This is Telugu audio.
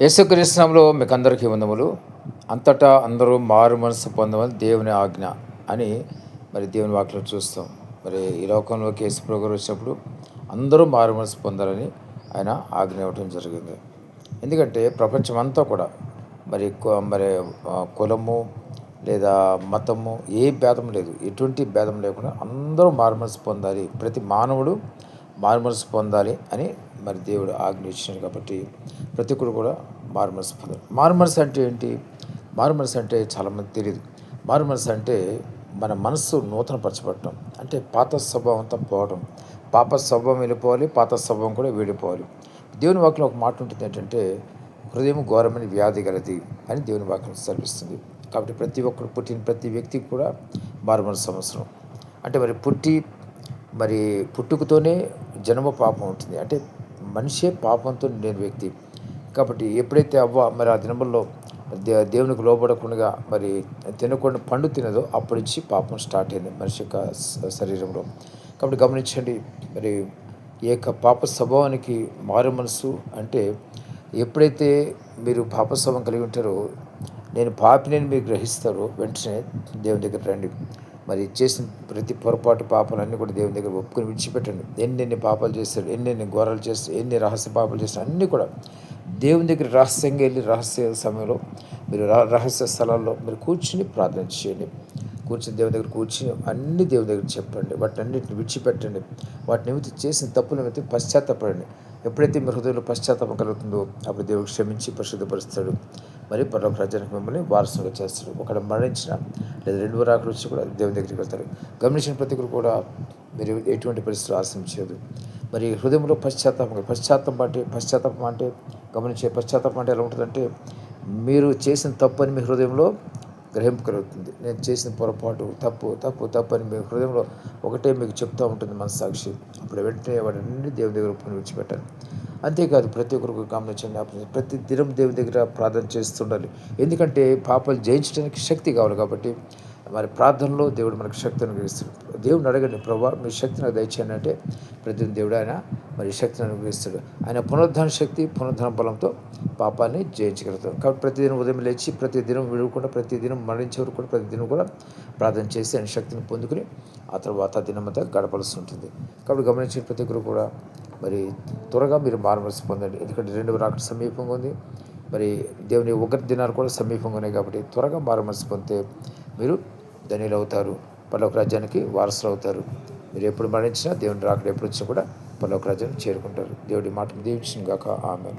యేసుక్రీస్తు నామములో మీకు అందరికీ వందములు. అంతటా అందరూ మారు మనసు పొందమని దేవుని ఆజ్ఞ అని దేవుని వాక్యం చూస్తాం. ఈ లోకంలోకి యేసు ప్రభువు వచ్చినప్పుడు అందరూ మారు మనసు పొందాలని ఆయన ఆజ్ఞ ఇవ్వటం జరిగింది. ఎందుకంటే ప్రపంచం అంతా కూడా మరి కొ- మరి కులము లేదా మతము ఏ భేదం లేదు, ఎటువంటి భేదం లేకుండా అందరూ మారు మనసు పొందాలి, ప్రతి మానవుడు మారుమనసు పొందాలి అని దేవుడు ఆజ్ఞ ఇచ్చినాడు. కాబట్టి ప్రతి ఒక్కరు కూడా మారుమనసు పొందాలి. మారుమనసు అంటే ఏంటి? మారుమనసు అంటే చాలామంది తెలియదు. మారుమనసు అంటే మన మనస్సు నూతనపరచబడటం, అంటే పాత స్వభావం అంతా పోవడం. పాప స్వభావం వెళ్ళిపోవాలి, పాత స్వభావం కూడా వెళ్ళిపోవాలి. దేవుని వాక్యం ఒక మాట ఉంటుంది ఏంటంటే, హృదయం ఘోరమైన వ్యాధి గలది అని దేవుని వాక్యం సెలవిస్తుంది. కాబట్టి ప్రతి ఒక్కరు పుట్టిన ప్రతి వ్యక్తికి కూడా మారుమనసు అవసరం. అంటే మరి పుట్టుకతోనే జన్మ పాపం ఉంటుంది. అంటే మనిషే పాపంతో నిండిన వ్యక్తి. కాబట్టి ఎప్పుడైతే అవ్వ మరి ఆ దినముల్లో దేవునికి లోబడకుండా తినకుండా పండు తినదో అప్పటి నుంచి పాపం స్టార్ట్ అయింది మనిషి యొక్క శరీరంలో. కాబట్టి గమనించండి, మరి ఈ యొక్క పాప స్వభావానికి మారు మనసు అంటే ఎప్పుడైతే మీరు పాప స్వభావం కలిగి ఉంటారో, నేను పాపిని మీరు గ్రహిస్తారో వెంటనే దేవుని దగ్గర రండి. చేసిన ప్రతి పొరపాటు పాపాలన్నీ కూడా దేవుని దగ్గర ఒప్పుకొని విడిచిపెట్టండి. ఎన్నెన్ని పాపాలు చేస్తారు, ఎన్నెన్ని ఘోరాలు చేస్తారు, ఎన్ని రహస్య పాపాలు చేస్తారు, అన్నీ కూడా దేవుని దగ్గర రహస్యంగా వెళ్ళి రహస్య సమయంలో మీరు రహస్య స్థలాల్లో మీరు కూర్చుని ప్రార్థన చేయండి. కూర్చుని దేవుని దగ్గర కూర్చుని అన్ని దేవుని దగ్గర చెప్పండి. వాటిని అన్నింటిని విడిచిపెట్టండి. వాటి నిమిత్తం చేసిన తప్పుల నిమిత్తం పశ్చాత్తపడండి. ఎప్పుడైతే మీ హృదయంలో పశ్చాత్తాపం కలుగుతుందో అప్పుడు దేవుడు క్షమించి పరిశుద్ధపరుస్తాడు. పరలోక రాజ్యానికి మిమ్మల్ని వారసులుగా చేస్తాడు. ఒకడు మరణించిన లేదా రెండు రాకలు వచ్చి కూడా దేవుని దగ్గరికి వెళ్తారు. గమనించిన ప్రతి ఒక్కరు కూడా మీరు ఎటువంటి పరిస్థితులు ఆశించదు. హృదయంలో పశ్చాత్తాపం అంటే గమనించే పశ్చాత్తాపం అంటే ఎలా ఉంటుందంటే, మీరు చేసిన తప్పు అని మీ హృదయంలో గ్రహింపు కలుగుతుంది. నేను చేసిన పొరపాటు తప్పు తప్పు తప్పు అని మీ హృదయంలో ఒకటే మీకు చెప్తూ ఉంటుంది మనస్సాక్షి. అప్పుడు వెంటనే వాటిని దేవుని దగ్గర ఒప్పుకొని విడిచిపెట్టాలి. అంతేకాదు ప్రతి ఒక్కరికి గమనించండి, ప్రతి దినం దేవుని దగ్గర ప్రార్థన చేస్తుండాలి. ఎందుకంటే పాపాలు జయించడానికి శక్తి కావాలి. కాబట్టి ప్రార్థనలో దేవుడు మనకు శక్తిని అనుగ్రహిస్తాడు. దేవుడిని అడగండి, ప్రభా మీ శక్తి నాకు దయచేయండి అంటే ప్రతి దేవుడు ఆయన శక్తిని అనుగ్రహిస్తాడు. ఆయన పునరుద్ధాన శక్తి, పునరుద్ధాన బలంతో పాపాన్ని జయించగలుగుతాం. కాబట్టి ప్రతిదినం ఉదయం లేచి ప్రతిదినం విడవకుండా ప్రతిదినం మరణించే వరకు కూడా ప్రతిదినం కూడా ప్రార్థన చేసి ఆయన శక్తిని పొందుకుని ఆ తర్వాత దినమంతా గడపలసి ఉంటుంది. కాబట్టి గమనించిన ప్రతి ఒక్కరు కూడా త్వరగా మీరు మారుమనసు పొందండి. ఎందుకంటే రెండవ రాకడ సమీపంగా ఉంది. దేవుని ఒకటి దినాలు కూడా సమీపంగా ఉన్నాయి. కాబట్టి త్వరగా మారుమనసు పొందితే మీరు ధన్యులు అవుతారు, పరలోక రాజ్యానికి వారసులు అవుతారు. మీరు ఎప్పుడు మరణించినా దేవుని రాకడ ఎప్పుడు వచ్చినా కూడా పరలోక రాజ్యానికి చేరుకుంటారు. దేవుడి మాట దీవించును గాక. ఆమేన్.